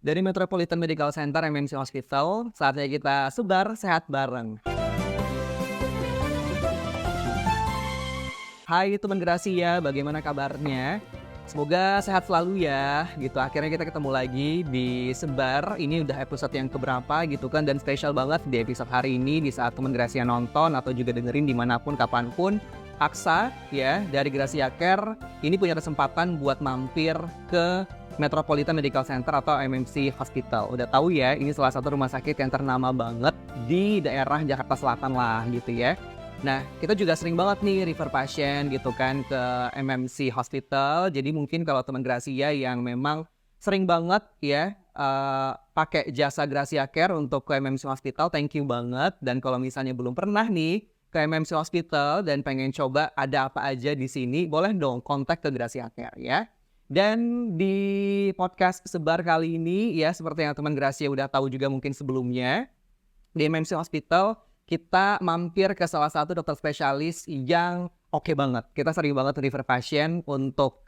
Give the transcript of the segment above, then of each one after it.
Dari Metropolitan Medical Center MMC Hospital, saatnya kita sebar sehat bareng. Hai teman Gracia, bagaimana kabarnya? Semoga sehat selalu ya, gitu. Akhirnya kita ketemu lagi di Sebar. Ini udah episode yang keberapa gitu kan, dan spesial banget di episode hari ini di saat teman Gracia nonton atau juga dengerin dimanapun, kapanpun. Aksa ya dari Gracia Care ini punya kesempatan buat mampir ke Metropolitan Medical Center atau MMC Hospital. Udah tahu ya, ini salah satu rumah sakit yang ternama banget di daerah Jakarta Selatan lah gitu ya. Nah, kita juga sering banget nih refer pasien gitu kan ke MMC Hospital. Jadi mungkin kalau teman Gracia yang memang sering banget ya pakai jasa Gracia Care untuk ke MMC Hospital, thank you banget. Dan kalau misalnya belum pernah nih ke MMC Hospital dan pengen coba ada apa aja di sini, boleh dong kontak ke Gracia Care ya. Dan di podcast Sebar kali ini ya, seperti yang teman Gracia udah tahu juga mungkin sebelumnya, di MMC Hospital kita mampir ke salah satu dokter spesialis yang oke banget. Kita sering banget refer pasien untuk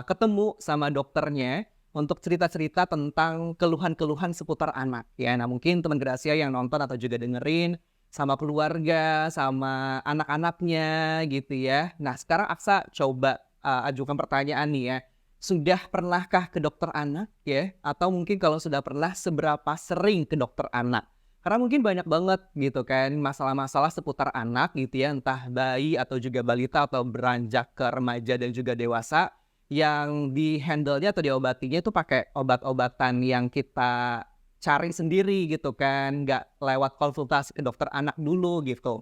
ketemu sama dokternya untuk cerita-cerita tentang keluhan-keluhan seputar anak. Ya, nah mungkin teman Gracia yang nonton atau juga dengerin sama keluarga, sama anak-anaknya gitu ya. Nah sekarang Aksa coba ajukan pertanyaan nih ya. Sudah pernahkah ke dokter anak ya? Atau mungkin kalau sudah pernah, seberapa sering ke dokter anak? Karena mungkin banyak banget gitu kan masalah-masalah seputar anak gitu ya, entah bayi atau juga balita atau beranjak ke remaja dan juga dewasa yang di-handle-nya atau diobatinya itu pakai obat-obatan yang kita cari sendiri gitu kan, nggak lewat konsultasi ke dokter anak dulu gitu.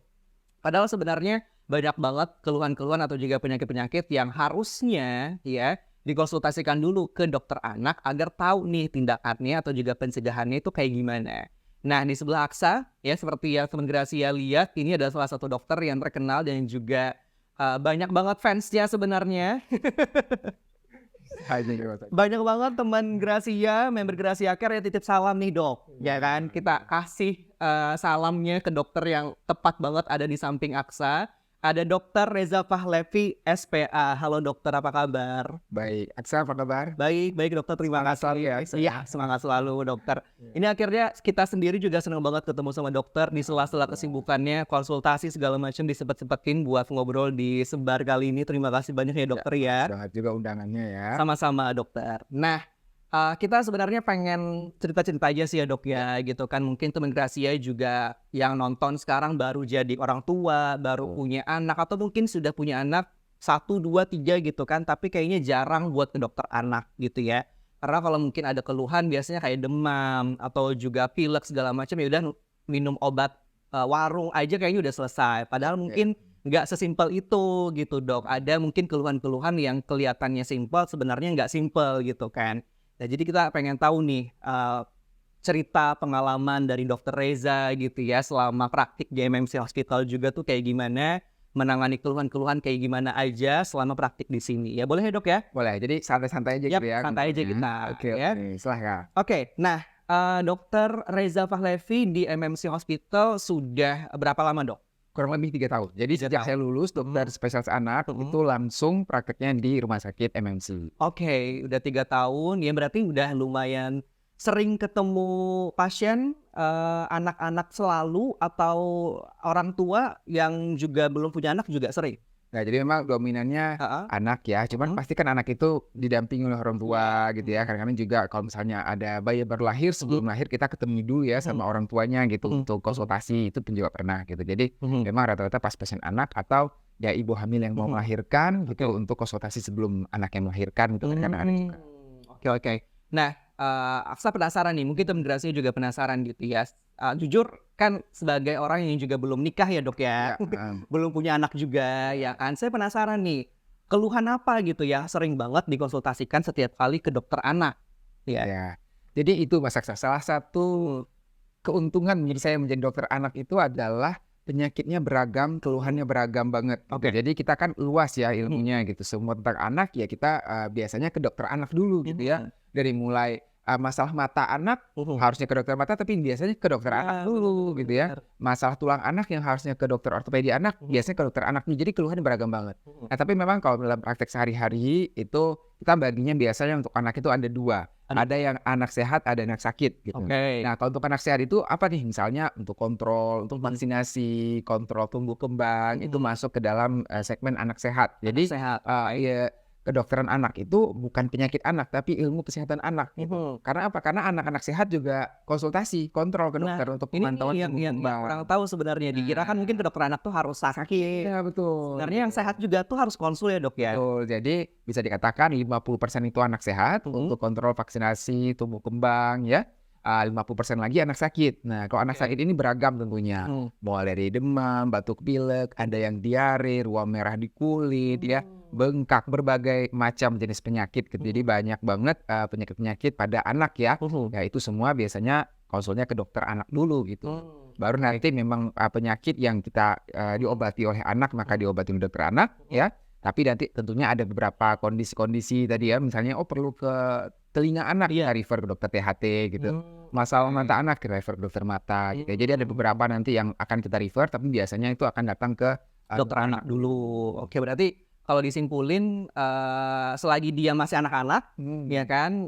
Padahal sebenarnya banyak banget keluhan-keluhan atau juga penyakit-penyakit yang harusnya ya dikonsultasikan dulu ke dokter anak agar tahu nih tindakannya atau juga pencegahannya itu kayak gimana. Nah, di sebelah Aksa, ya seperti yang teman Gracia lihat, ini adalah salah satu dokter yang terkenal dan juga banyak banget fansnya sebenarnya. Banyak banget teman Gracia, member Gracia Care yang titip salam nih dok. Ya kan, kita kasih salamnya ke dokter yang tepat banget ada di samping Aksa. Ada Dokter Reza Fahlevi, SPA. Halo dokter, apa kabar? Baik, Aksa apa kabar? Baik dokter, terima kasih. Iya, semangat selalu dokter. Ini akhirnya kita sendiri juga senang banget ketemu sama dokter di sela-sela kesibukannya, konsultasi segala macam disempet-sempetin buat ngobrol di Sebar kali ini. Terima kasih banyak ya dokter ya. Selamat juga undangannya ya. Sama-sama dokter. Nah, kita sebenarnya pengen cerita-cerita aja sih ya dok ya gitu kan. Mungkin teman Gracia juga yang nonton sekarang baru jadi orang tua, baru punya anak, atau mungkin sudah punya anak 1, 2, 3 gitu kan, tapi kayaknya jarang buat ke dokter anak gitu ya. Karena kalau mungkin ada keluhan biasanya kayak demam atau juga pilek segala macam, ya udah minum obat warung aja kayaknya udah selesai. Padahal mungkin nggak sesimpel itu gitu dok. Ada mungkin keluhan-keluhan yang kelihatannya simpel sebenarnya nggak simpel gitu kan. Nah, jadi kita pengen tahu nih cerita pengalaman dari Dokter Reza gitu ya selama praktik di MMC Hospital juga tuh kayak gimana, menangani keluhan-keluhan kayak gimana aja selama praktik di sini. Ya boleh ya dok ya? Boleh, jadi santai-santai aja Yap, gitu ya. santai aja kita. Oke, Ya. silahkan. Oke, nah Dokter Reza Fahlevi di MMC Hospital sudah berapa lama dok? Kurang lebih 3 tahun. Jadi 3 sejak tahun. saya lulus dokter spesialis anak itu langsung prakteknya di rumah sakit MMC. Oke, udah 3 tahun, ya berarti udah lumayan sering ketemu pasien, anak-anak selalu atau orang tua yang juga belum punya anak juga sering? Nah, jadi memang dominannya anak ya, cuman pasti kan anak itu didampingi oleh orang tua gitu ya. Kadang-kadang juga kalau misalnya ada bayi baru lahir, sebelum lahir kita ketemu dulu ya sama orang tuanya gitu untuk konsultasi, itu pun juga pernah gitu. Jadi memang rata-rata pas pasien anak atau ya ibu hamil yang mau melahirkan gitu untuk konsultasi sebelum anak yang melahirkan gitu kan ada juga. Oke. Nah, Aksa penasaran nih, mungkin teman Gracia juga penasaran gitu ya. Jujur kan sebagai orang yang juga belum nikah ya dok ya, belum punya anak juga ya kan. Saya penasaran nih, keluhan apa gitu ya sering banget dikonsultasikan setiap kali ke dokter anak. Ya. Jadi itu Mas Aksa, salah satu keuntungan menjadi saya menjadi dokter anak itu adalah penyakitnya beragam, keluhannya beragam banget. Oke. Jadi kita kan luas ya ilmunya gitu. Semua tentang anak ya kita biasanya ke dokter anak dulu gitu ya. Dari mulai masalah mata anak harusnya ke dokter mata, tapi biasanya ke dokter anak dulu gitu ya. Masalah tulang anak yang harusnya ke dokter ortopedi anak, biasanya ke dokter anak. Jadi keluhannya beragam banget. Nah, tapi memang kalau dalam praktek sehari-hari itu kita baginya biasanya untuk anak itu ada 2. Ada yang anak sehat, ada anak sakit gitu. Oke. Nah, kalau untuk anak sehat itu apa nih? Misalnya untuk kontrol, untuk vaksinasi, kontrol tumbuh kembang itu masuk ke dalam segmen anak sehat. Jadi sehat. ya kedokteran anak itu bukan penyakit anak tapi ilmu kesehatan anak gitu. Karena apa? Karena anak-anak sehat juga konsultasi, kontrol ke dokter untuk pemantauan Ini tumbuh yang kembang. kurang tahu sebenarnya. Dikira kan mungkin kedokteran anak tuh harus sakit. Iya, betul. Sebenarnya yang sehat juga tuh harus konsul ya, Dok ya. Betul. Jadi bisa dikatakan 50% itu anak sehat untuk kontrol vaksinasi, tumbuh kembang ya. 50% lagi anak sakit. Nah, kalau anak sakit ini beragam tentunya. Mulai dari demam, batuk pilek, ada yang diare, ruam merah di kulit ya, bengkak, berbagai macam jenis penyakit gitu. Jadi banyak banget penyakit-penyakit pada anak ya. Ya itu semua biasanya konsulnya ke dokter anak dulu gitu. Baru nanti memang penyakit yang kita diobati oleh anak maka diobati oleh dokter anak ya. Tapi nanti tentunya ada beberapa kondisi-kondisi tadi ya, misalnya perlu ke telinga anak, kita refer ke dokter THT gitu. Masalah mata anak, kita refer ke dokter mata gitu. Jadi ada beberapa nanti yang akan kita refer, tapi biasanya itu akan datang ke dokter anak dulu. Oke, berarti kalau disimpulin selagi dia masih anak-anak, ya kan,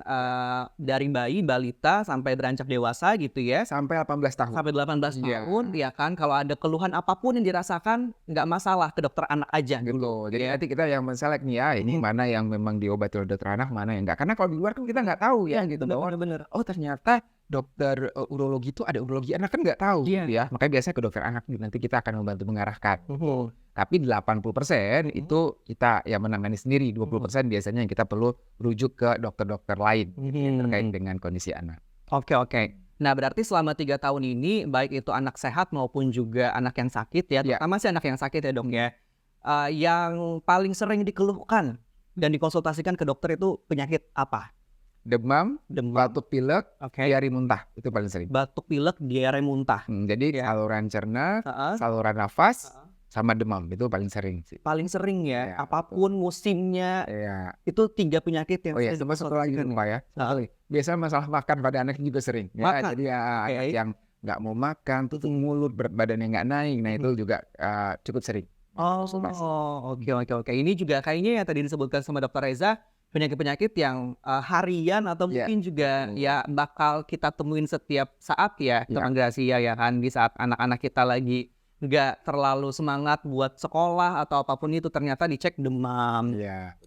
dari bayi, balita sampai beranjak dewasa gitu ya, sampai 18 tahun. sampai 18 tahun, ya kan, kalau ada keluhan apapun yang dirasakan, nggak masalah ke dokter anak aja gitu. Jadi nanti kita yang men-select nih ya, ini mana yang memang diobati oleh dokter anak, mana yang enggak. Karena kalau di luar kan kita nggak tahu ya gitu. Bener. Oh ternyata dokter urologi itu ada urologi anak kan nggak tahu gitu ya. Makanya biasanya ke dokter anak nanti kita akan membantu mengarahkan. Tapi 80% itu kita yang menangani sendiri, 20% biasanya yang kita perlu rujuk ke dokter-dokter lain terkait dengan kondisi anak. Oke. Nah berarti selama 3 tahun ini, baik itu anak sehat maupun juga anak yang sakit ya, terutama sih anak yang sakit ya dok ya, yang paling sering dikeluhkan dan dikonsultasikan ke dokter itu penyakit apa? Demam, batuk pilek, diare muntah itu paling sering. Batuk pilek, diare muntah. Jadi saluran cerna, saluran nafas, sama demam itu paling sering sih. Paling sering ya, apapun musimnya. Itu 3 penyakit yang sama satu lagi Pak ya. Biasanya masalah makan pada anak juga sering. Ya, jadi anak yang nggak mau makan, tutup mulut, berat badannya nggak naik. Nah itu juga cukup sering. Oke. Ini juga kayaknya yang tadi disebutkan sama Dokter Reza, penyakit-penyakit yang harian atau mungkin juga ya bakal kita temuin setiap saat ya, Teman Gracia ya kan, di saat anak-anak kita lagi nggak terlalu semangat buat sekolah atau apapun itu, ternyata dicek demam,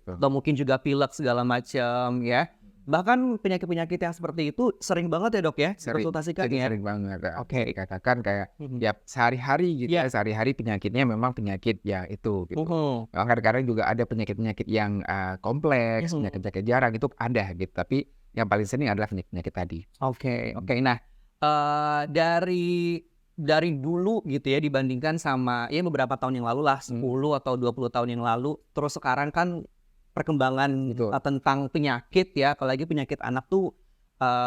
atau mungkin juga pilek segala macam ya. Bahkan penyakit-penyakit yang seperti itu sering banget ya dok ya, konsultasikan ya. Sering banget. Dikatakan kayak ya sehari-hari gitu ya, sehari-hari penyakitnya memang penyakit ya itu gitu. Kadang-kadang juga ada penyakit-penyakit yang kompleks, penyakit-penyakit jarang itu ada gitu. Tapi yang paling sering adalah penyakit tadi. Oke. Nah dari dulu gitu ya dibandingkan sama ya beberapa tahun yang lalu lah, 10 atau 20 tahun yang lalu, terus sekarang kan perkembangan tentang penyakit ya, apalagi penyakit anak tuh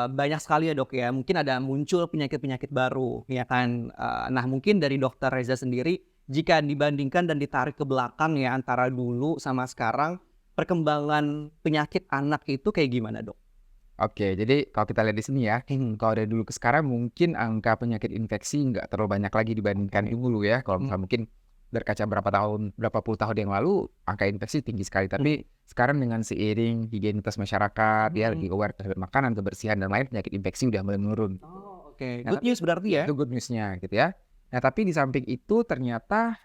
banyak sekali ya dok ya, mungkin ada muncul penyakit-penyakit baru ya kan. Nah mungkin dari Dokter Reza sendiri, jika dibandingkan dan ditarik ke belakang ya antara dulu sama sekarang, perkembangan penyakit anak itu kayak gimana dok? Oke, jadi kalau kita lihat di sini ya, kalau dari dulu ke sekarang mungkin angka penyakit infeksi nggak terlalu banyak lagi dibandingkan dulu ya. Kalau misalnya mungkin berkaca berapa puluh tahun yang lalu, angka infeksi tinggi sekali. Tapi sekarang dengan seiring higienitas masyarakat, dia lebih aware terhadap makanan, kebersihan dan lain, penyakit infeksi udah mulai menurun. Good news berarti ya? Itu good newsnya gitu ya. Nah tapi di samping itu ternyata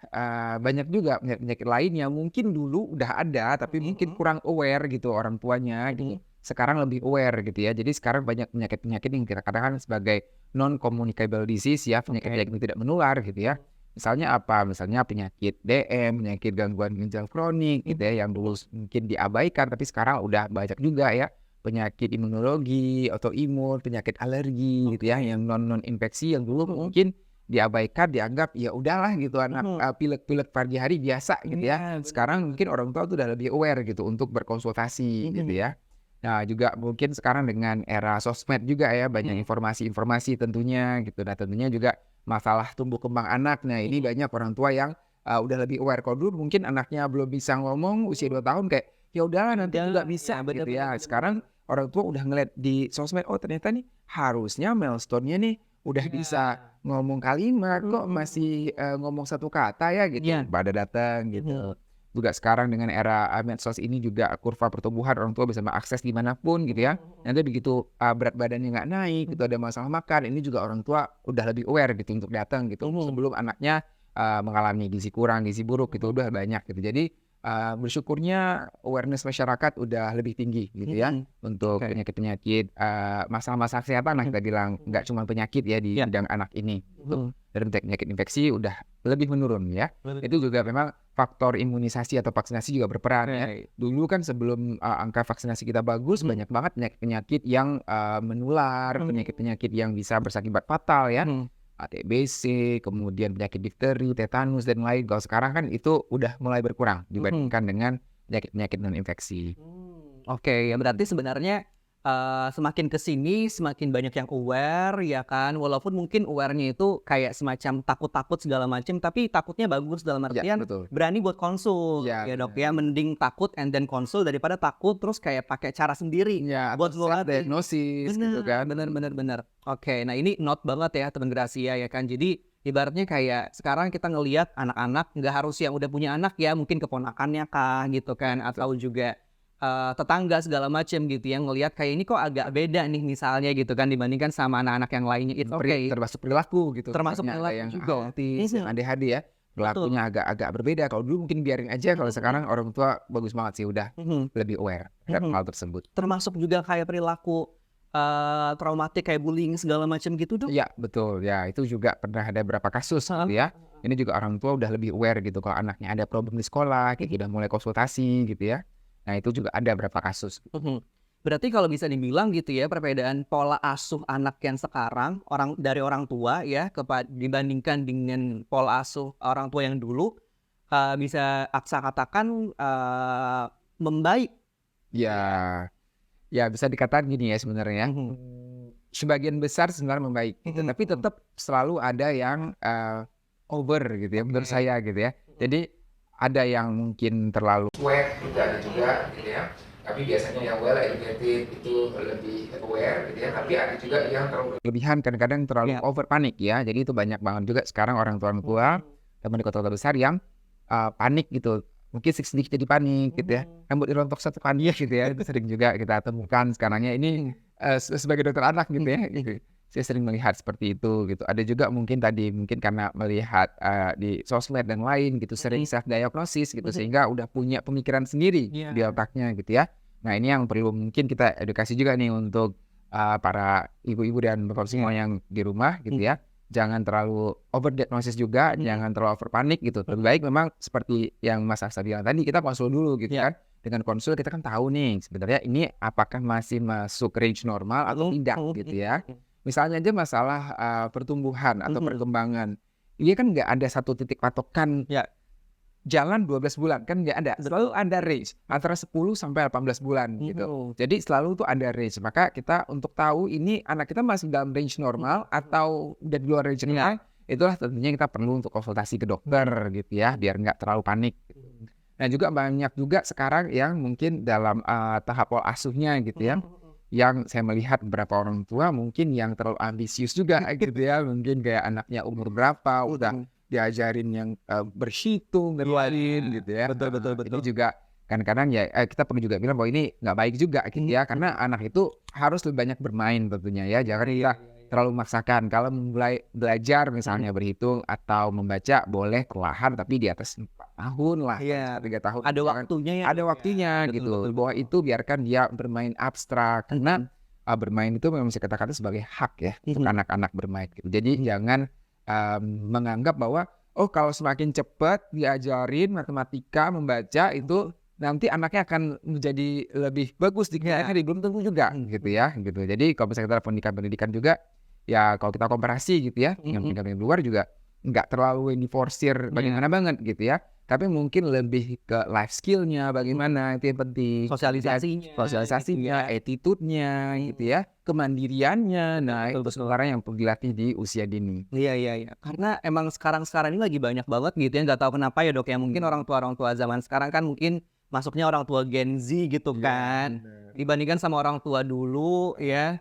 banyak juga penyakit lain yang mungkin dulu udah ada, tapi mungkin kurang aware gitu orang tuanya gitu. Sekarang lebih aware gitu ya. Jadi sekarang banyak penyakit-penyakit yang kita katakan sebagai non-communicable disease ya, penyakit yang tidak menular gitu ya. Misalnya apa? Misalnya penyakit DM, penyakit gangguan ginjal kronik gitu ya, yang dulu mungkin diabaikan tapi sekarang udah banyak juga ya. Penyakit imunologi, autoimun, penyakit alergi gitu ya, yang non-infeksi yang dulu mungkin diabaikan, dianggap ya udahlah gitu, anak pilek-pilek pagi hari biasa gitu ya. Sekarang mungkin orang tua tuh udah lebih aware gitu untuk berkonsultasi gitu ya. Nah juga mungkin sekarang dengan era sosmed juga ya, banyak informasi-informasi tentunya gitu. Nah tentunya juga masalah tumbuh kembang anak. Nah ini banyak orang tua yang udah lebih aware. Kalau dulu mungkin anaknya belum bisa ngomong usia 2 tahun kayak ya udahlah nanti juga bisa gitu ya. Sekarang orang tua udah ngeliat di sosmed, oh ternyata nih harusnya milestone-nya nih udah bisa ngomong kalimat, kok masih ngomong satu kata ya gitu. Pada datang gitu. juga sekarang dengan era medsos ini juga kurva pertumbuhan orang tua bisa mengakses dimanapun gitu ya. Nanti begitu berat badannya nggak naik, gitu ada masalah makan, ini juga orang tua udah lebih aware gitu untuk datang gitu sebelum anaknya mengalami gizi kurang, gizi buruk gitu udah banyak gitu. Jadi bersyukurnya awareness masyarakat udah lebih tinggi gitu ya untuk penyakit-penyakit masalah-masalah kesehatan lah kita bilang, nggak cuma penyakit ya di bidang anak ini gitu. Dan penyakit infeksi udah lebih menurun ya. Itu juga memang faktor imunisasi atau vaksinasi juga berperan ya. Dulu kan sebelum angka vaksinasi kita bagus, banyak banget penyakit-penyakit yang menular, penyakit-penyakit yang bisa berakibat fatal ya. TBC, kemudian penyakit difteri, tetanus dan lain. Kalau sekarang kan itu udah mulai berkurang dibandingkan dengan penyakit-penyakit non infeksi. Oke, ya berarti sebenarnya semakin kesini semakin banyak yang aware ya kan, walaupun mungkin aware-nya itu kayak semacam takut-takut segala macam, tapi takutnya bagus dalam artian berani buat konsul ya Dok ya, mending takut and then konsul daripada takut terus kayak pakai cara sendiri buat ngelatih diagnosis gitu kan. Bener. Oke, nah ini note banget ya teman Gracia ya kan, jadi ibaratnya kayak sekarang kita ngelihat anak-anak nggak harus yang udah punya anak ya, mungkin keponakannya kah gitu kan, atau juga tetangga segala macam gitu yang ngelihat kayak ini kok agak beda nih misalnya gitu kan dibandingkan sama anak-anak yang lainnya. It's okay. Termasuk perilaku gitu. Termasuk perilaku yang juga. yang ADHD ya. Perilakunya agak berbeda. Kalau dulu mungkin biarin aja, kalau sekarang orang tua bagus banget sih udah lebih aware terhadap hal tersebut. Termasuk juga kayak perilaku traumatik kayak bullying segala macam gitu Dok? Iya betul ya, itu juga pernah ada beberapa kasus gitu ya. Ini juga orang tua udah lebih aware gitu kalau anaknya ada problem di sekolah, gitu udah mulai konsultasi gitu ya. Nah itu juga ada beberapa kasus. Berarti kalau bisa dibilang gitu ya, perbedaan pola asuh anak yang sekarang dari orang tua ya dibandingkan dengan pola asuh orang tua yang dulu, bisa Aksa katakan membaik. Ya bisa dikatakan gini ya sebenarnya. Sebagian besar sebenarnya membaik, gitu. Tapi tetap selalu ada yang over gitu ya menurut saya gitu ya. Jadi ada yang mungkin terlalu cuek, ada juga gitu ya. Tapi biasanya yang well educated itu lebih aware gitu ya. Tapi ada juga yang terlalu berlebihan, kadang-kadang terlalu over panik ya. Jadi itu banyak banget juga sekarang orang tua teman di kota-kota besar yang panik gitu. Mungkin sedikit jadi panik gitu ya. Rambut dirontok satu panik gitu ya. Itu sering juga kita temukan sekarangnya ini sebagai dokter anak gitu ya. Gitu. Saya sering melihat seperti itu gitu. Ada juga mungkin karena melihat di sosmed dan lain gitu sering self diagnosis gitu sehingga udah punya pemikiran sendiri di otaknya gitu ya. Nah ini yang perlu mungkin kita edukasi juga nih untuk para ibu-ibu dan bapak semua yang di rumah gitu ya. Jangan terlalu over diagnosis juga, jangan terlalu over panik gitu. Lebih baik memang seperti yang Mas Aksa bilang tadi, kita konsul dulu gitu kan. Dengan konsul kita kan tahu nih sebenarnya ini apakah masih masuk range normal atau tidak gitu ya. Misalnya aja masalah pertumbuhan atau perkembangan, ini kan nggak ada satu titik patokan jalan 12 bulan, kan nggak ada. Selalu ada range antara 10 sampai 18 bulan gitu. Jadi selalu tuh ada range. Maka kita untuk tahu ini anak kita masih dalam range normal atau udah di luar range normal, itulah tentunya kita perlu untuk konsultasi ke dokter gitu ya, biar nggak terlalu panik. Nah juga banyak juga sekarang yang mungkin dalam tahap pola asuhnya gitu ya. Yang saya melihat beberapa orang tua mungkin yang terlalu ambisius juga gitu ya, mungkin kayak anaknya umur berapa udah diajarin yang berhitung dan lain gitu ya. Betul. Ini juga kadang-kadang ya kita perlu juga bilang bahwa ini nggak baik juga gitu ya, karena anak itu harus lebih banyak bermain tentunya ya, jangan kita terlalu memaksakan. Kalau mulai belajar misalnya berhitung atau membaca boleh perlahan tapi di atas 4 tahun lah, 3 tahun. Ada waktunya ya. Ada waktunya gitu. Bahwa itu biarkan dia bermain abstrak karena bermain itu memang bisa kita katakan sebagai hak ya untuk anak-anak bermain gitu. Jadi jangan menganggap bahwa kalau semakin cepat diajarin matematika, membaca itu nanti anaknya akan menjadi lebih bagus di belum tentu juga gitu ya gitu. Jadi kalau misalnya kita pendidikan juga ya, kalau kita komparasi gitu ya dengan pendidikan di luar juga nggak terlalu diforsir bagaimana banget gitu ya, tapi mungkin lebih ke life skill-nya bagaimana, itu yang penting, sosialisasinya, attitude-nya gitu ya, kemandiriannya. Nah itu sekarang yang perlu dilatih di usia dini. Iya. Karena emang sekarang ini lagi banyak banget gitu ya, nggak tahu kenapa ya Dok ya, mungkin orang tua zaman sekarang kan mungkin masuknya orang tua Gen Z gitu kan, dibandingkan sama orang tua dulu ya.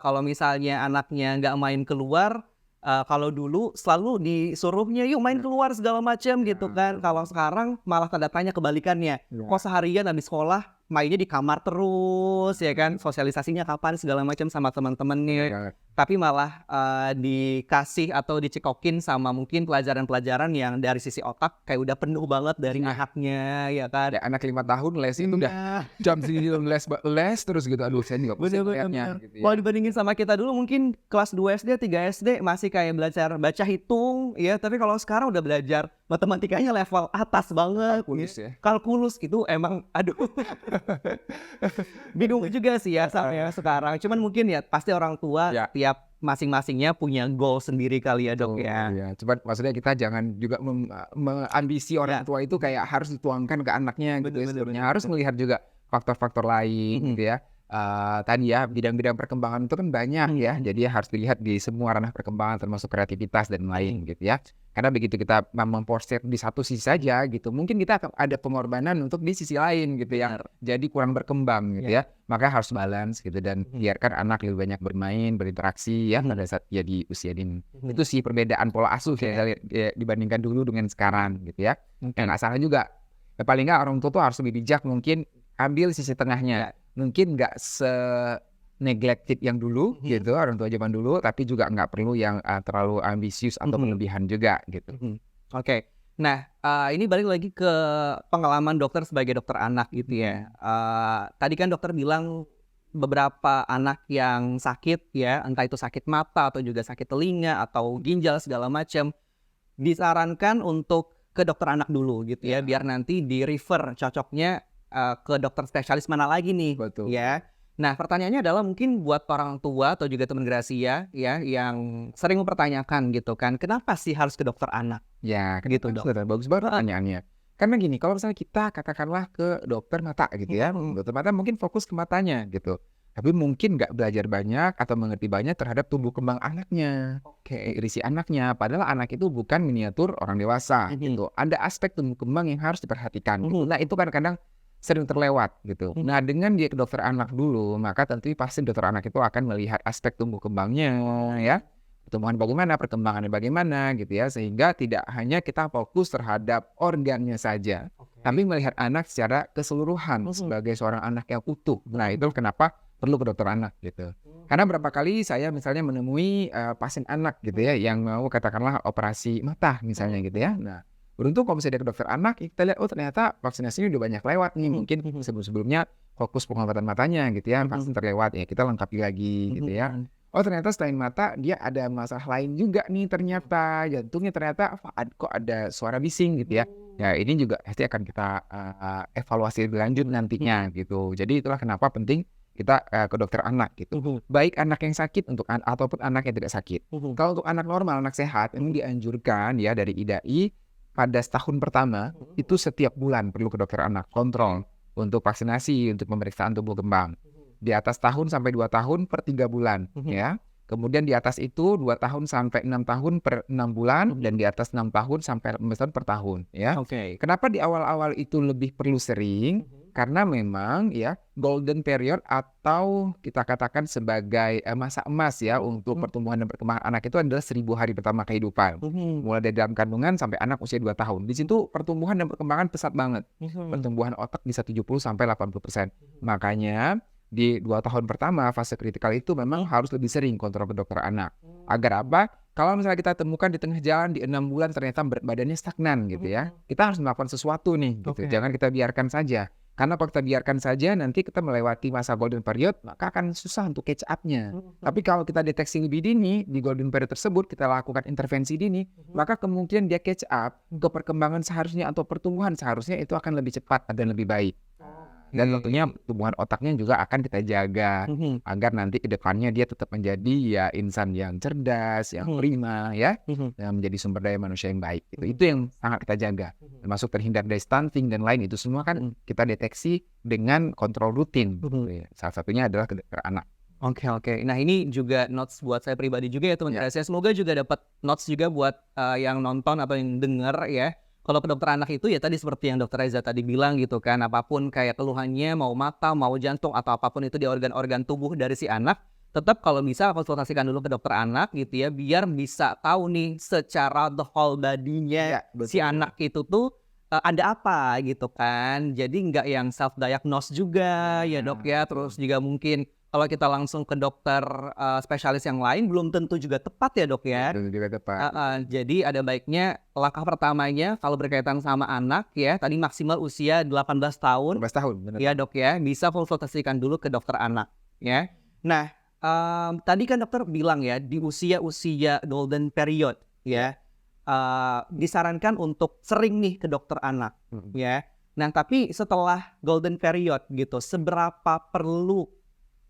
Kalau misalnya anaknya nggak main keluar, Kalau dulu selalu disuruhnya yuk main keluar segala macam gitu kan. Kalau sekarang malah tanda tanya kebalikannya. Kok seharian habis sekolah mainnya di kamar terus ya kan, sosialisasinya kapan segala macam sama teman-temannya. Tapi malah dikasih atau dicekokin sama mungkin pelajaran-pelajaran yang dari sisi otak kayak udah penuh banget dari anaknya ya kan. Ada anak 5 tahun les itu udah jam segini les terus gitu. Aduh, saya juga pusing liatnya gitu ya. Kalau dibandingin sama kita dulu mungkin kelas 2 SD, 3 SD masih kayak belajar baca hitung ya, tapi kalau sekarang udah belajar matematikanya level atas banget. Kalkulus ya. Kalkulus itu emang aduh. Bingung juga sih ya saya sekarang. Cuman mungkin ya pasti orang tua tiap masing-masingnya punya goal sendiri kali ya dok ya. Iya, cuman maksudnya kita jangan juga ambisi orang tua itu kayak harus dituangkan ke anaknya gitu ya. Sebenarnya harus melihat juga faktor-faktor lain gitu ya. Tadi ya bidang-bidang perkembangan itu kan banyak ya. Jadi harus dilihat di semua ranah perkembangan termasuk kreativitas dan lain gitu ya. Karena begitu kita memporsir di satu sisi saja gitu, mungkin kita akan ada pengorbanan untuk di sisi lain gitu ya. Jadi kurang berkembang gitu ya. Maka harus balance gitu dan biarkan anak lebih banyak bermain, berinteraksi ya pada saat dia di usia dini. Itu sih perbedaan pola asuh ya dibandingkan dulu dengan sekarang gitu ya. Nggak salah juga. Paling nggak orang tua tuh harus lebih bijak, mungkin ambil sisi tengahnya. Mungkin nggak neglected yang dulu gitu orang tua zaman dulu, tapi juga nggak perlu yang terlalu ambisius atau berlebihan juga gitu. Oke. Nah ini balik lagi ke pengalaman dokter sebagai dokter anak gitu ya. Tadi kan dokter bilang beberapa anak yang sakit ya, entah itu sakit mata atau juga sakit telinga atau ginjal segala macam, disarankan untuk ke dokter anak dulu gitu ya, biar nanti di refer cocoknya ke dokter spesialis mana lagi nih. Betul. Ya. Nah pertanyaannya adalah mungkin buat orang tua atau juga teman Gracia ya yang sering mempertanyakan gitu kan, kenapa sih harus ke dokter anak? Ya gitu dok. Bagus banget pertanyaannya. Karena gini, kalau misalnya kita katakanlah ke dokter mata gitu ya, dokter mata mungkin fokus ke matanya gitu, tapi mungkin nggak belajar banyak atau mengerti banyak terhadap tumbuh kembang anaknya, isi anaknya. Padahal anak itu bukan miniatur orang dewasa gitu. Ada aspek tumbuh kembang yang harus diperhatikan. Nah itu kadang-kadang sering terlewat gitu. Nah dengan dia ke dokter anak dulu, maka tentu pasti dokter anak itu akan melihat aspek tumbuh kembangnya ya, pertumbuhan bagaimana, perkembangannya bagaimana gitu ya, sehingga tidak hanya kita fokus terhadap organnya saja, tapi melihat anak secara keseluruhan sebagai seorang anak yang utuh. Nah itu kenapa perlu ke dokter anak gitu. Karena berapa kali saya misalnya menemui pasien anak gitu ya yang mau katakanlah operasi mata misalnya gitu ya. Nah beruntung kalau misalnya dia ke dokter anak, kita lihat oh ternyata vaksinasinya udah banyak lewat nih. Mungkin sebelum-sebelumnya fokus pengobatan matanya gitu ya, vaksin terlewat ya, kita lengkapi lagi gitu ya. Oh ternyata selain mata dia ada masalah lain juga nih, ternyata jantungnya ternyata kok ada suara bising gitu ya. Ya ini juga pasti akan kita evaluasi lebih lanjut nantinya gitu. Jadi itulah kenapa penting kita ke dokter anak gitu. Baik anak yang sakit ataupun anak yang tidak sakit. Kalau untuk anak normal, anak sehat, ini dianjurkan ya dari IDAI pada setahun pertama itu setiap bulan perlu ke dokter anak kontrol untuk vaksinasi, untuk pemeriksaan tumbuh kembang. Di atas tahun sampai 2 tahun per 3 bulan ya. Kemudian di atas itu 2 tahun sampai 6 tahun per 6 bulan dan di atas 6 tahun sampai 15 tahun per tahun ya. Kenapa di awal-awal itu lebih perlu sering? Karena memang ya golden period atau kita katakan sebagai masa emas ya untuk pertumbuhan dan perkembangan anak itu adalah 1000 hari pertama kehidupan. Mulai dari dalam kandungan sampai anak usia 2 tahun. Di situ pertumbuhan dan perkembangan pesat banget. Pertumbuhan otak bisa 70 sampai 80%. Makanya di 2 tahun pertama fase kritikal itu memang harus lebih sering kontrol ke dokter anak. Agar apa? Kalau misalnya kita temukan di tengah jalan di 6 bulan ternyata berat badannya stagnan gitu ya. Kita harus melakukan sesuatu nih gitu. Jangan kita biarkan saja. Karena kalau kita biarkan saja nanti kita melewati masa golden period maka akan susah untuk catch up-nya. Tapi kalau kita deteksi lebih dini di golden period tersebut, kita lakukan intervensi dini, maka kemungkinan dia catch up ke perkembangan seharusnya atau pertumbuhan seharusnya itu akan lebih cepat dan lebih baik. Dan tentunya pertumbuhan otaknya juga akan kita jaga agar nanti ke depannya dia tetap menjadi ya insan yang cerdas, yang prima ya, dan menjadi sumber daya manusia yang baik. Itu yang sangat kita jaga. Termasuk terhindar dari stunting dan lain itu semua kan kita deteksi dengan kontrol rutin. Salah satunya adalah ke dokter anak. Oke. Nah ini juga notes buat saya pribadi juga ya teman-teman. Saya semoga juga dapat notes juga buat yang nonton atau yang dengar ya. Kalau ke dokter anak itu ya tadi seperti yang dokter Reza tadi bilang gitu kan, apapun kayak keluhannya mau mata, mau jantung atau apapun itu di organ-organ tubuh dari si anak, tetap kalau bisa konsultasikan dulu ke dokter anak gitu ya, biar bisa tahu nih secara the whole body-nya Iya, si betul. anak itu tuh, ada apa gitu kan. Jadi nggak yang self diagnose juga ya Dok ya, Betul. terus juga mungkin kalau kita langsung ke dokter, spesialis yang lain belum tentu juga tepat ya Dok ya. Betul juga tepat. Heeh, jadi ada baiknya langkah pertamanya kalau berkaitan sama anak ya, tadi maksimal usia 18 tahun 12 tahun, bener. ya Dok ya, bisa konsultasikan dulu ke dokter anak ya. Nah, tadi kan dokter bilang ya di usia-usia golden period ya, disarankan untuk sering nih ke dokter anak ya. Nah tapi setelah golden period gitu, seberapa perlu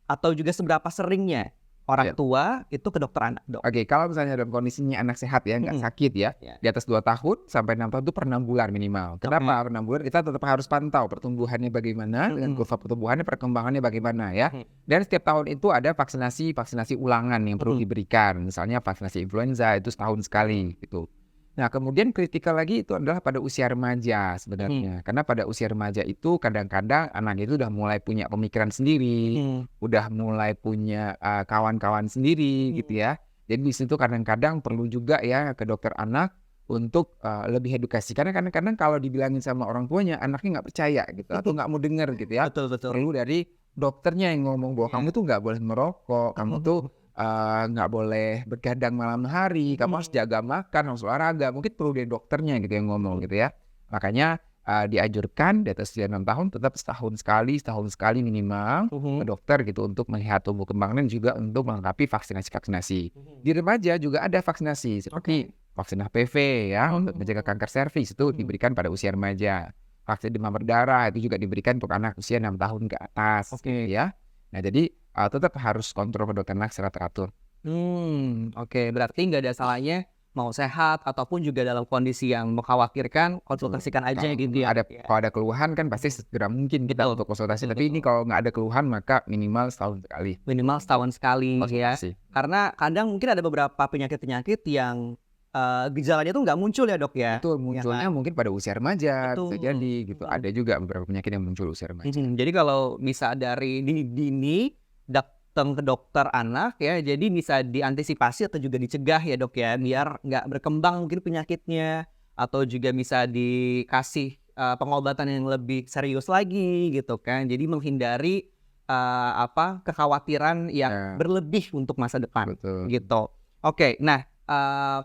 atau juga seberapa seringnya orang Iya. tua itu ke dokter anak Dok? Oke, kalau misalnya dalam kondisinya anak sehat ya, nggak sakit ya, Ya. di atas 2 tahun sampai 6 tahun itu per 6 bulan minimal. Kenapa per 6 bulan? Kita tetap harus pantau pertumbuhannya bagaimana, dengan kurva pertumbuhannya, perkembangannya bagaimana ya. Dan setiap tahun itu ada vaksinasi ulangan yang perlu diberikan. Misalnya vaksinasi influenza itu setahun sekali gitu. Nah, kemudian kritikal lagi itu adalah pada usia remaja sebenarnya. Karena pada usia remaja itu kadang-kadang anak itu udah mulai punya pemikiran sendiri, udah mulai punya kawan-kawan sendiri gitu ya. Jadi di situ kadang-kadang perlu juga ya ke dokter anak untuk lebih edukasi. Karena kadang-kadang kalau dibilangin sama orang tuanya, anaknya nggak percaya gitu atau nggak mau denger gitu ya. Betul. Perlu dari dokternya yang ngomong bahwa kamu tuh nggak boleh merokok, kamu tuh nggak boleh begadang malam hari, kamu harus jaga makan, harus olahraga. Mungkin perlu dari dokternya gitu yang ngomong gitu ya. Makanya dianjurkan di atas usia 6 tahun tetap setahun sekali minimal ke dokter gitu untuk melihat tumbuh kembang dan juga untuk melengkapi vaksinasi. Di remaja juga ada vaksinasi seperti vaksin HPV ya untuk mencegah kanker serviks itu diberikan pada usia remaja. Vaksin demam berdarah itu juga diberikan untuk anak usia 6 tahun ke atas gitu ya. Nah jadi tetap harus kontrol ke dokter anak secara teratur. Oke, berarti nggak ada salahnya mau sehat ataupun juga dalam kondisi yang mengkhawatirkan, konsultasikan aja gitu ya? Kalau ada keluhan kan pasti segera mungkin kita untuk konsultasi. Tapi ini kalau nggak ada keluhan maka minimal setahun sekali Minimal setahun sekali ya. konsultasi. Karena kadang mungkin ada beberapa penyakit-penyakit yang, gejalanya tuh nggak muncul ya Dok ya? Itu Ya munculnya kan? mungkin pada usia remaja bisa Betul. jadi gitu. Ada juga beberapa penyakit yang muncul usia remaja. Jadi kalau bisa dari dini datang ke dokter anak ya, jadi bisa diantisipasi atau juga dicegah ya Dok ya, biar nggak berkembang mungkin penyakitnya, atau juga bisa dikasih, pengobatan yang lebih serius lagi gitu kan. Jadi menghindari, kekhawatiran yang Ya, berlebih untuk masa depan betul. gitu. Oke, nah,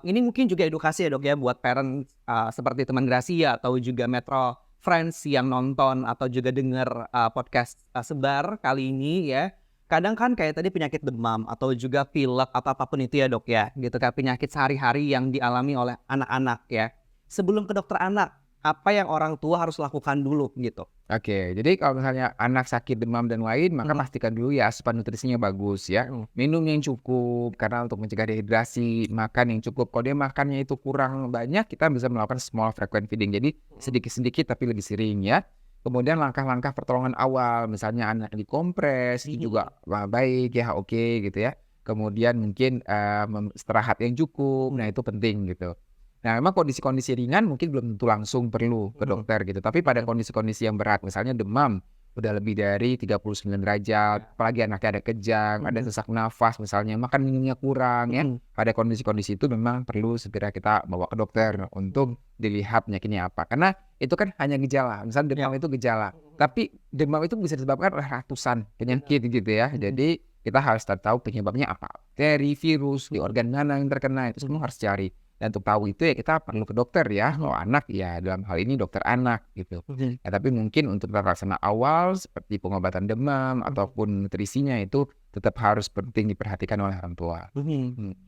ini mungkin juga edukasi ya Dok ya buat parent, seperti teman Gracia atau juga Metro Friends yang nonton atau juga denger, podcast, Sebar kali ini ya. Kadang kan kayak tadi penyakit demam atau juga pilek atau apapun itu ya Dok ya, gitu kan penyakit sehari-hari yang dialami oleh anak-anak ya. Sebelum ke dokter anak, apa yang orang tua harus lakukan dulu gitu? Oke, jadi kalau misalnya anak sakit demam dan lain, maka pastikan dulu ya asupan nutrisinya bagus ya. Minum yang cukup karena untuk mencegah dehidrasi, makan yang cukup. Kalau dia makannya itu kurang banyak, kita bisa melakukan small frequent feeding. Jadi sedikit-sedikit tapi lebih sering ya. Kemudian langkah-langkah pertolongan awal, misalnya anak dikompres, itu juga baik ya, oke gitu ya. Kemudian mungkin istirahat yang cukup, nah itu penting gitu. Nah, memang kondisi-kondisi ringan mungkin belum tentu langsung perlu ke dokter gitu. Tapi pada kondisi-kondisi yang berat, misalnya demam udah lebih dari 39 derajat, apalagi anaknya ada kejang, ada sesak nafas misalnya, makan minumnya kurang ya. Pada kondisi-kondisi itu memang perlu segera kita bawa ke dokter untuk dilihat penyakitnya apa. Karena itu kan hanya gejala, misalnya demam itu gejala. Tapi demam itu bisa disebabkan oleh ratusan penyakit gitu ya. Jadi kita harus tahu penyebabnya apa. Bakteri, virus, di organ mana yang terkena, itu semua harus cari. Dan untuk tahu itu ya kita perlu ke dokter ya. Kalau anak ya dalam hal ini dokter anak gitu. Ya, tapi mungkin untuk tata laksana awal seperti pengobatan demam ataupun nutrisinya itu tetap harus penting diperhatikan oleh orang tua.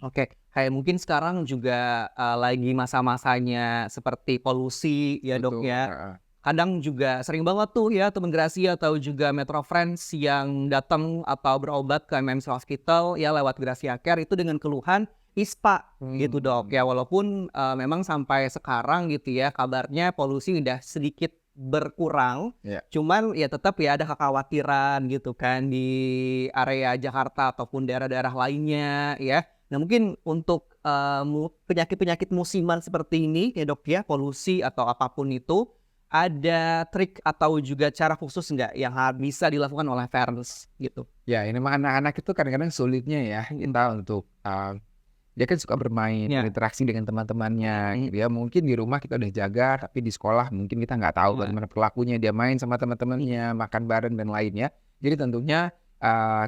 Oke, kayak mungkin sekarang juga, lagi masa-masanya seperti polusi ya Dok Betul, ya. heeh. Kadang juga sering banget tuh ya teman Gracia atau juga Metro Friends yang datang atau berobat ke MMC Hospital ya lewat Gracia Care itu dengan keluhan ISPA gitu Dok ya. Walaupun memang sampai sekarang gitu ya kabarnya polusi udah sedikit berkurang, Ya. cuman ya tetap ya ada kekhawatiran gitu kan di area Jakarta ataupun daerah-daerah lainnya ya. Nah mungkin untuk penyakit-penyakit musiman seperti ini ya Dok ya, polusi atau apapun itu, ada trik atau juga cara khusus nggak yang bisa dilakukan oleh parents gitu? Ya, ini memang anak-anak itu kadang-kadang sulitnya ya kita untuk dia kan suka bermain, berinteraksi dengan teman-temannya gitu ya. Mungkin di rumah kita udah jaga, tapi di sekolah mungkin kita nggak tahu bagaimana perilakunya dia main sama teman-temannya, makan bareng dan lainnya. Jadi tentunya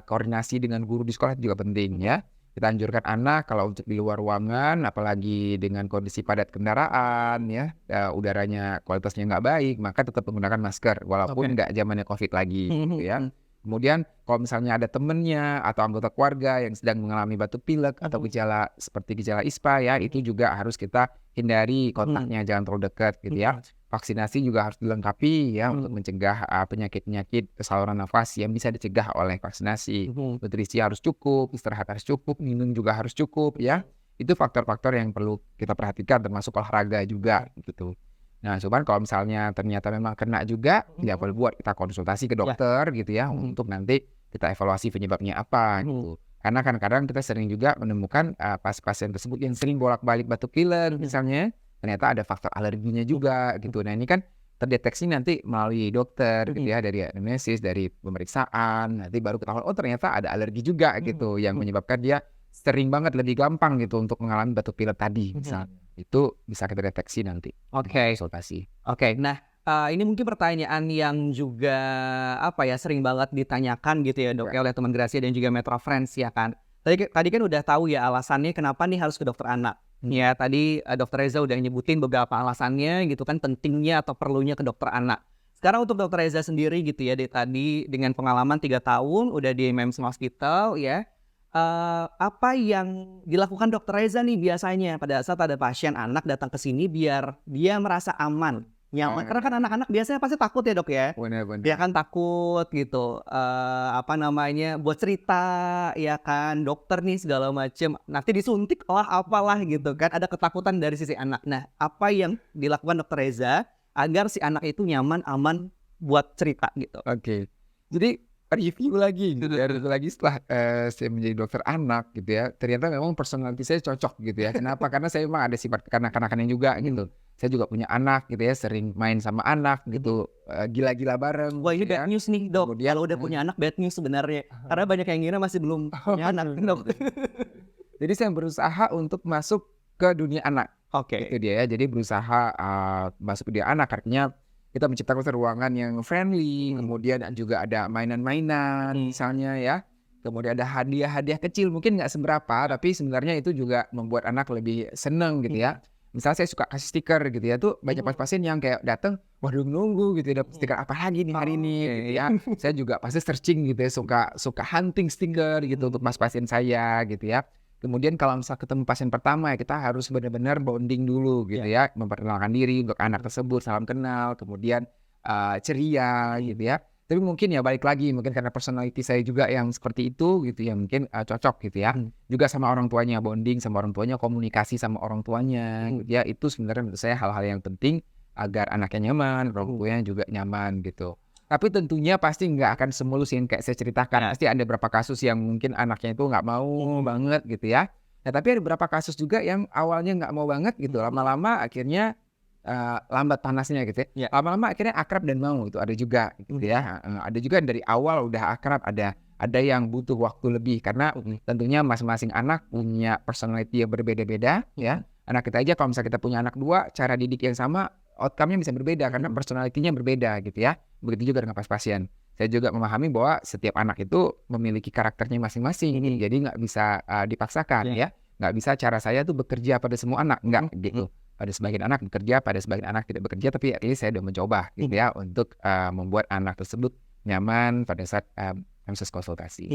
koordinasi dengan guru di sekolah juga penting ya. Kita anjurkan anak kalau untuk di luar ruangan, apalagi dengan kondisi padat kendaraan ya, udaranya kualitasnya nggak baik, maka tetap menggunakan masker walaupun nggak zamannya COVID lagi gitu ya. Kemudian kalau misalnya ada temennya atau anggota keluarga yang sedang mengalami batuk pilek atau gejala seperti gejala ISPA ya, itu juga harus kita hindari kontaknya, jangan terlalu dekat gitu ya. Vaksinasi juga harus dilengkapi ya untuk mencegah penyakit-penyakit saluran nafas yang bisa dicegah oleh vaksinasi. Nutrisi harus cukup, istirahat harus cukup, minum juga harus cukup ya. Itu faktor-faktor yang perlu kita perhatikan termasuk olahraga juga gitu. Nah, cuman kalau misalnya ternyata memang kena juga, ya boleh buat kita konsultasi ke dokter gitu ya, untuk nanti kita evaluasi penyebabnya apa gitu. Karena kadang-kadang kita sering juga menemukan pasien tersebut yang sering bolak-balik batuk pilek misalnya, ternyata ada faktor alerginya juga gitu. Nah, ini kan terdeteksi nanti melalui dokter gitu ya, dari anamnesis, dari pemeriksaan, nanti baru ketahuan oh ternyata ada alergi juga gitu yang menyebabkan dia sering banget lebih gampang gitu untuk mengalami batuk pilek tadi misalnya. Itu bisa kita deteksi nanti. Konsultasi. Nah, ini mungkin pertanyaan yang juga sering banget ditanyakan gitu ya dok oleh teman Gracia dan juga Metro Friends ya kan. Tadi kan udah tahu ya alasannya kenapa nih harus ke dokter anak. Ya tadi Dokter Reza udah nyebutin beberapa alasannya gitu kan, pentingnya atau perlunya ke dokter anak. Sekarang untuk Dokter Reza sendiri gitu ya, tadi dengan pengalaman 3 tahun udah di MEMS Hospital ya. Apa yang dilakukan Dokter Reza nih biasanya pada saat ada pasien anak datang ke sini biar dia merasa aman, nyaman? Karena kan anak-anak biasanya pasti takut ya dok ya. Benar. Dia kan takut gitu, buat cerita ya kan, dokter nih segala macem, nanti disuntik lah apalah gitu kan, ada ketakutan dari sisi anak. Nah, apa yang dilakukan Dokter Reza agar si anak itu nyaman, aman buat cerita gitu? Oke. Jadi review lagi gitu ya, lagi setelah saya menjadi dokter anak gitu ya, ternyata memang personality saya cocok gitu ya. Kenapa? Karena saya memang ada sifat kekanak-kanakannya juga gitu. Saya juga punya anak gitu ya, sering main sama anak gitu, gila-gila bareng. Wah, ini gitu bad news nih dok. Kalau udah punya anak bad news sebenarnya, karena banyak yang ngira masih belum punya anak dok. Jadi saya berusaha untuk masuk ke dunia anak. Itu dia ya. Jadi berusaha masuk ke dunia anak, artinya kita menciptakan ruangan yang friendly, kemudian juga ada mainan-mainan misalnya ya. Kemudian ada hadiah-hadiah kecil, mungkin nggak seberapa, tapi sebenarnya itu juga membuat anak lebih seneng gitu ya. Misalnya saya suka kasih stiker gitu ya, tuh banyak pasien yang kayak datang, waduh nunggu gitu ya, dapat stiker apa lagi nih hari ini gitu ya. Saya juga pasti searching gitu ya, suka hunting stiker gitu untuk pasien saya gitu ya. Kemudian kalau misalnya ketemu pasien pertama ya kita harus benar-benar bonding dulu gitu ya, memperkenalkan diri untuk anak tersebut, salam kenal, kemudian ceria gitu ya. Tapi mungkin ya balik lagi, mungkin karena personality saya juga yang seperti itu gitu ya, mungkin cocok gitu ya. Juga sama orang tuanya, bonding sama orang tuanya, komunikasi sama orang tuanya gitu ya. Itu sebenarnya menurut saya hal-hal yang penting agar anaknya nyaman, orang tuanya juga nyaman gitu. Tapi tentunya pasti nggak akan semulus yang kayak saya ceritakan. Pasti ada beberapa kasus yang mungkin anaknya itu nggak mau banget gitu ya. Nah, tapi ada beberapa kasus juga yang awalnya nggak mau banget gitu. Lama-lama akhirnya lambat panasnya gitu ya. Lama-lama akhirnya akrab dan mau, itu ada juga gitu ya. Ada juga yang dari awal udah akrab, ada yang butuh waktu lebih karena tentunya masing-masing anak punya personality yang berbeda-beda ya. Anak kita aja kalau misalnya kita punya anak 2, cara didik yang sama, outcome-nya bisa berbeda karena personality-nya berbeda gitu ya. Begitu juga dengan pasien. Saya juga memahami bahwa setiap anak itu memiliki karakternya masing-masing. Jadi nggak bisa dipaksakan ya. Nggak bisa cara saya tuh bekerja pada semua anak, nggak gitu. Pada sebagian anak bekerja, pada sebagian anak tidak bekerja, tapi at least saya udah mencoba gitu ya untuk membuat anak tersebut nyaman pada saat proses konsultasi.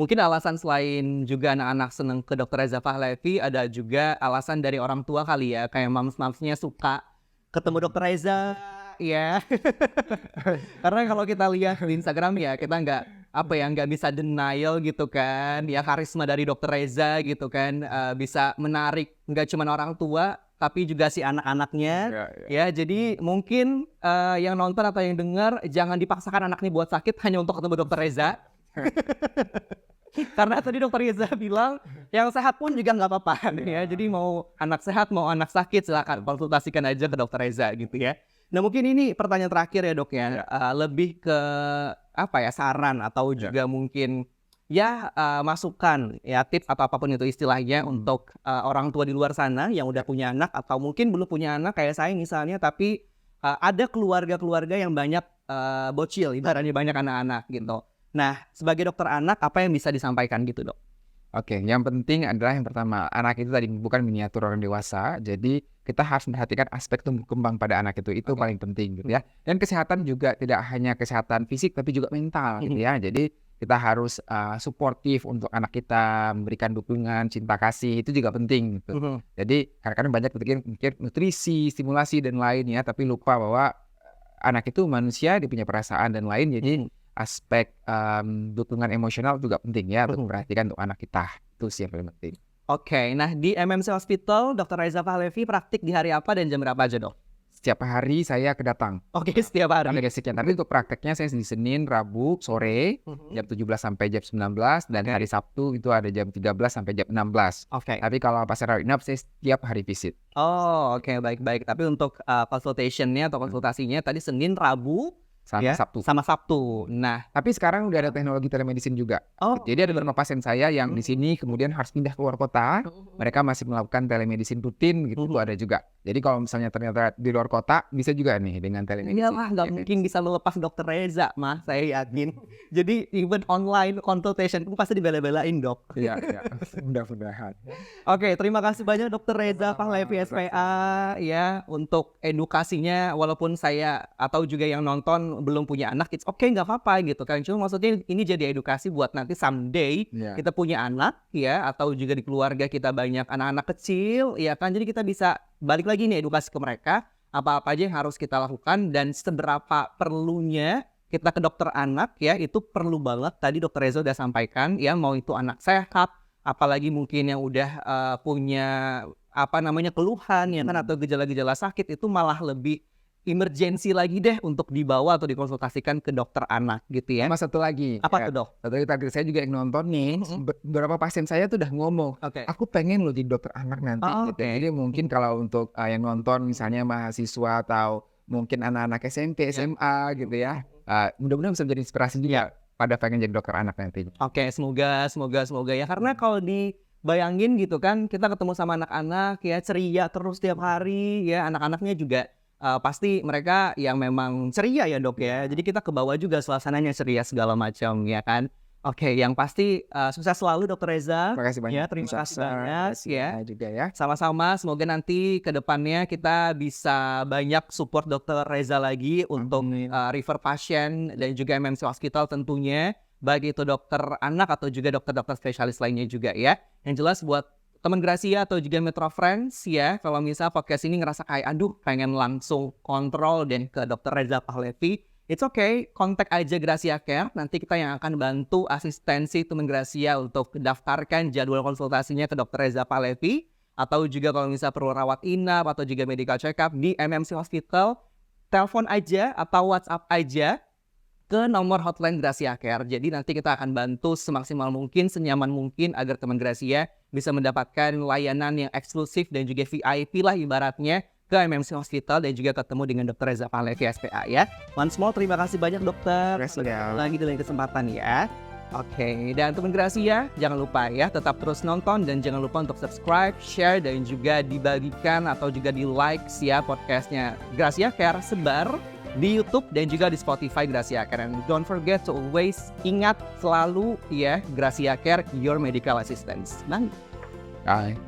Mungkin alasan selain juga anak-anak seneng ke Dokter Reza Pahlavi, ada juga alasan dari orang tua kali ya, kayak moms-momsnya suka ketemu Dokter Reza ya. Karena kalau kita lihat di Instagram ya, kita nggak bisa denial gitu kan ya, karisma dari Dokter Reza gitu kan, bisa menarik nggak cuma orang tua tapi juga si anak-anaknya ya. Jadi mungkin yang nonton atau yang dengar jangan dipaksakan anak nih buat sakit hanya untuk ketemu Dokter Reza. Karena tadi Dokter Reza bilang yang sehat pun juga nggak apa-apa ya. Jadi mau anak sehat mau anak sakit silakan konsultasikan aja ke Dokter Reza gitu ya. Nah mungkin ini pertanyaan terakhir ya dok ya, Ya. Lebih ke apa ya, saran atau juga mungkin ya masukan ya, tips atau apapun itu istilahnya untuk orang tua di luar sana yang udah punya anak atau mungkin belum punya anak kayak saya misalnya, tapi ada keluarga-keluarga yang banyak bocil, ibaratnya banyak anak-anak gitu. Nah sebagai dokter anak apa yang bisa disampaikan gitu dok? Oke, yang penting adalah yang pertama, anak itu tadi bukan miniatur orang dewasa, jadi kita harus memperhatikan aspek tumbuh kembang pada anak itu paling penting gitu ya. Dan kesehatan juga tidak hanya kesehatan fisik tapi juga mental gitu ya. Jadi kita harus suportif untuk anak kita, memberikan dukungan, cinta kasih, itu juga penting gitu. Jadi kadang-kadang banyak mikir nutrisi, stimulasi dan lain ya, tapi lupa bahwa anak itu manusia, dia punya perasaan dan lain, jadi aspek dukungan emosional juga penting ya untuk memperhatikan untuk anak kita. Itu sih yang paling penting. Oke, nah di MMC Hospital Dr. Reza Pahlavi praktik di hari apa dan jam berapa aja dok? Setiap hari saya kedatang. Oke, setiap hari. Ada sekian. Tapi untuk prakteknya saya di Senin, Rabu, sore jam 17 sampai jam 19 dan hari Sabtu itu ada jam 13 sampai jam 16. Oke. Tapi kalau pas rawat inap saya setiap hari visit. Oh, oke, baik-baik. Tapi untuk consultation-nya atau konsultasinya tadi Senin, Rabu, Sama sama Sabtu. Nah, tapi sekarang udah ada teknologi telemedicine juga. Jadi ada beberapa pasien saya yang di sini kemudian harus pindah keluar kota. Mereka masih melakukan telemedicine rutin gitu, itu ada juga. Jadi kalau misalnya ternyata di luar kota bisa juga nih dengan telemedicine. Iyalah, nggak mungkin bisa melepas Dokter Reza, mah saya yakin. Jadi even online consultation itu pasti dibela-belain dok. Iya, mudah-mudahan. Oke, terima kasih banyak Dokter Reza Pahlavi SPA ya untuk edukasinya. Walaupun saya atau juga yang nonton belum punya anak, it's okay, nggak apa-apa gitu kan. Cuma maksudnya ini jadi edukasi buat nanti someday kita punya anak ya, atau juga di keluarga kita banyak anak-anak kecil ya kan. Jadi kita bisa balik lagi nih edukasi ke mereka apa-apa aja yang harus kita lakukan dan seberapa perlunya kita ke dokter anak ya, itu perlu banget. Tadi Dokter Reza udah sampaikan ya, mau itu anak sehat, apalagi mungkin yang udah punya keluhan ya kan, atau gejala-gejala sakit, itu malah lebih emergency lagi deh untuk dibawa atau dikonsultasikan ke dokter anak gitu ya. Sama satu lagi. Apa tuh dok? Satu lagi, target saya juga yang nonton nih, beberapa pasien saya tuh udah ngomong, aku pengen loh jadi dokter anak nanti. Gitu. Jadi mungkin kalau untuk yang nonton misalnya mahasiswa atau mungkin anak-anak SMP, SMA gitu ya, mudah-mudahan bisa menjadi inspirasi juga pada pengen jadi dokter anak nanti. Oke, semoga ya. Karena kalau dibayangin gitu kan, kita ketemu sama anak-anak ya, ceria terus tiap hari ya, anak-anaknya juga pasti mereka yang memang ceria ya dok ya. Jadi kita ke bawah juga suasananya ceria segala macam ya kan. Oke, yang pasti sukses selalu Dokter Reza. Terima kasih banyak. Ya, terima kasih banyak ya. Juga ya. Sama-sama, semoga nanti ke depannya kita bisa banyak support Dokter Reza lagi untuk refer pasien dan juga MMC Hospital tentunya, baik itu dokter anak atau juga dokter-dokter spesialis lainnya juga ya. Yang jelas buat teman Gracia atau juga Metro Friends ya, kalau misal podcast ini ngerasa kayak aduh pengen langsung kontrol dan ke Dokter Reza Pahlavi, it's okay, kontak aja Gracia Care. Nanti kita yang akan bantu asistensi teman Gracia untuk daftarkan jadwal konsultasinya ke Dokter Reza Pahlavi. Atau juga kalau misal perlu rawat inap atau juga medical check up di MMC Hospital, telepon aja atau WhatsApp aja ke nomor hotline Gracia Care. Jadi nanti kita akan bantu semaksimal mungkin, senyaman mungkin agar teman Gracia bisa mendapatkan layanan yang eksklusif dan juga VIP lah ibaratnya ke MMC Hospital dan juga ketemu dengan Dokter Reza Pahlavi SPA ya. Once more, terima kasih banyak dokter. Lagi di lain kesempatan ya. Oke, dan teman Gracia jangan lupa ya tetap terus nonton dan jangan lupa untuk subscribe, share dan juga dibagikan atau juga di like ya podcastnya Gracia Care sebar di YouTube dan juga di Spotify Gracia Care. And don't forget to always ingat selalu ya, Gracia Care, your medical assistance. Bye. Bye.